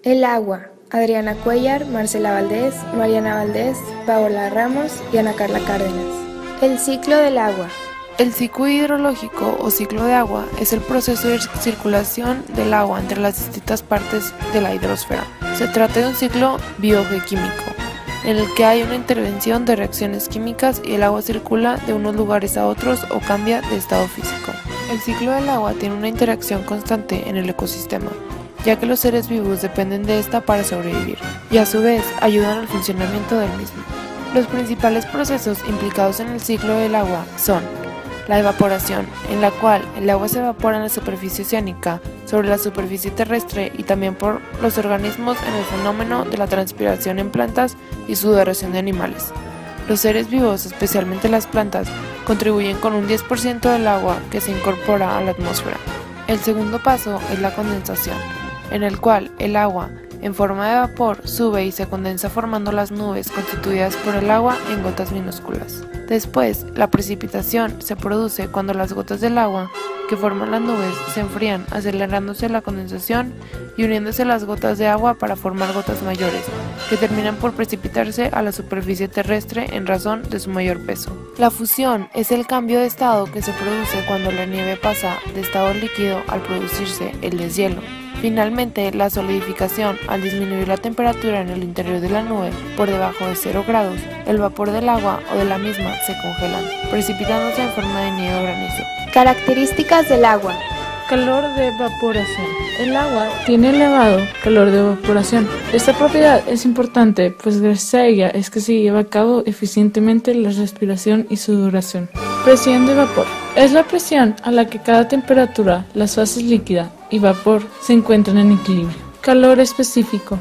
El agua. Adriana Cuellar, Marcela Valdés, Mariana Valdés, Paola Ramos y Ana Carla Cárdenas. El ciclo del agua. El ciclo hidrológico o ciclo de agua es el proceso de circulación del agua entre las distintas partes de la hidrosfera. Se trata de un ciclo biogeoquímico, en el que hay una intervención de reacciones químicas y el agua circula de unos lugares a otros o cambia de estado físico. El ciclo del agua tiene una interacción constante en el ecosistema, ya que los seres vivos dependen de esta para sobrevivir, y a su vez ayudan al funcionamiento del mismo. Los principales procesos implicados en el ciclo del agua son la evaporación, en la cual el agua se evapora en la superficie oceánica, sobre la superficie terrestre y también por los organismos en el fenómeno de la transpiración en plantas y sudoración de animales. Los seres vivos, especialmente las plantas, contribuyen con un 10% del agua que se incorpora a la atmósfera. El segundo paso es la condensación, en el cual el agua, en forma de vapor, sube y se condensa formando las nubes constituidas por el agua en gotas minúsculas. Después, la precipitación se produce cuando las gotas del agua que forman las nubes se enfrían, acelerándose la condensación y uniéndose las gotas de agua para formar gotas mayores, que terminan por precipitarse a la superficie terrestre en razón de su mayor peso. La fusión es el cambio de estado que se produce cuando la nieve pasa de estado líquido al producirse el deshielo. Finalmente, la solidificación, al disminuir la temperatura en el interior de la nube por debajo de 0 grados, el vapor del agua o de la misma se congelan, precipitándose en forma de nieve o granizo. Características del agua. Calor de evaporación. El agua tiene elevado calor de evaporación. Esta propiedad es importante, pues gracias a ella es que se lleva a cabo eficientemente la respiración y sudoración. Presión de vapor. Es la presión a la que cada temperatura, las fases líquida y vapor se encuentran en equilibrio. Calor específico.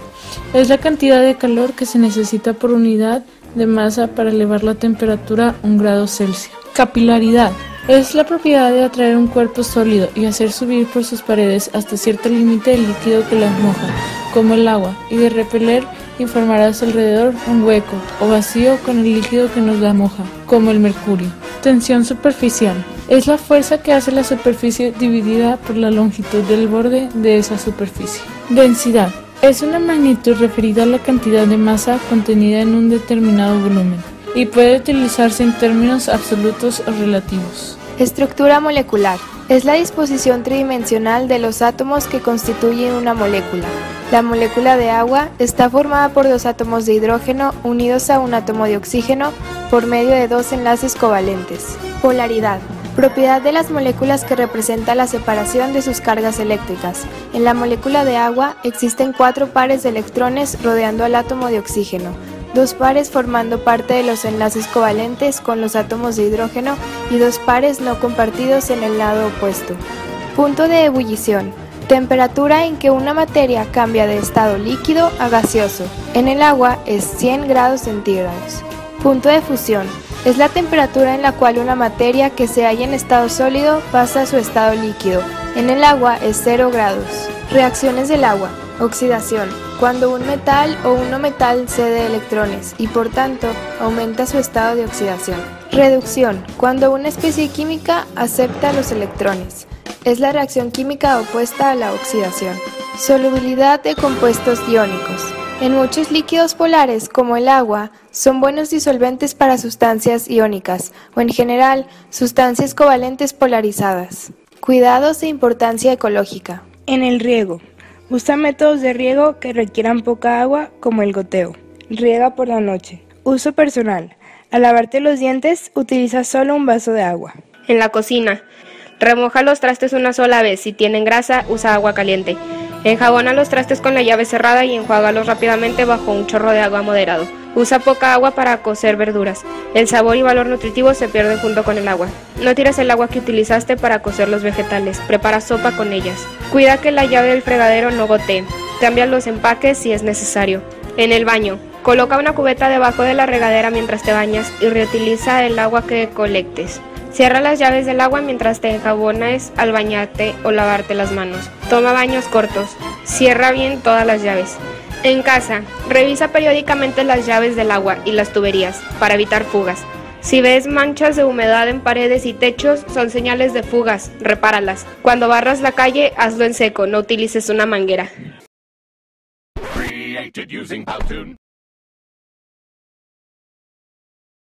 Es la cantidad de calor que se necesita por unidad de masa para elevar la temperatura 1 grado Celsius. Capilaridad. Es la propiedad de atraer un cuerpo sólido y hacer subir por sus paredes hasta cierto límite el líquido que las moja, como el agua, y de repeler y formar a su alrededor un hueco o vacío con el líquido que nos la moja, como el mercurio. Tensión superficial. Es la fuerza que hace la superficie dividida por la longitud del borde de esa superficie. Densidad. Es una magnitud referida a la cantidad de masa contenida en un determinado volumen y puede utilizarse en términos absolutos o relativos. Estructura molecular. Es la disposición tridimensional de los átomos que constituyen una molécula. La molécula de agua está formada por 2 átomos de hidrógeno unidos a un átomo de oxígeno por medio de 2 enlaces covalentes. Polaridad. Propiedad de las moléculas que representa la separación de sus cargas eléctricas. En la molécula de agua existen 4 pares de electrones rodeando al átomo de oxígeno, 2 pares formando parte de los enlaces covalentes con los átomos de hidrógeno y 2 pares no compartidos en el lado opuesto. Punto de ebullición. Temperatura en que una materia cambia de estado líquido a gaseoso. En el agua es 100 grados centígrados. Punto de fusión. Es la temperatura en la cual una materia que se halla en estado sólido pasa a su estado líquido. En el agua es 0 grados. Reacciones del agua. Oxidación. Cuando un metal o un no metal cede electrones y por tanto aumenta su estado de oxidación. Reducción. Cuando una especie química acepta los electrones. Es la reacción química opuesta a la oxidación. Solubilidad de compuestos iónicos. En muchos líquidos polares, como el agua, son buenos disolventes para sustancias iónicas o en general sustancias covalentes polarizadas. Cuidados e importancia ecológica. En el riego. Usa métodos de riego que requieran poca agua, como el goteo. Riega por la noche. Uso personal. Al lavarte los dientes, utiliza solo un vaso de agua. En la cocina. Remoja los trastes una sola vez. Si tienen grasa, usa agua caliente. Enjabona los trastes con la llave cerrada y enjuágalos rápidamente bajo un chorro de agua moderado. Usa poca agua para cocer verduras. El sabor y valor nutritivo se pierden junto con el agua. No tires el agua que utilizaste para cocer los vegetales. Prepara sopa con ellas. Cuida que la llave del fregadero no gotee. Cambia los empaques si es necesario. En el baño. Coloca una cubeta debajo de la regadera mientras te bañas y reutiliza el agua que colectes. Cierra las llaves del agua mientras te enjabonas al bañarte o lavarte las manos. Toma baños cortos. Cierra bien todas las llaves. En casa, revisa periódicamente las llaves del agua y las tuberías para evitar fugas. Si ves manchas de humedad en paredes y techos, son señales de fugas, repáralas. Cuando barras la calle, hazlo en seco, no utilices una manguera. created using Powtoon.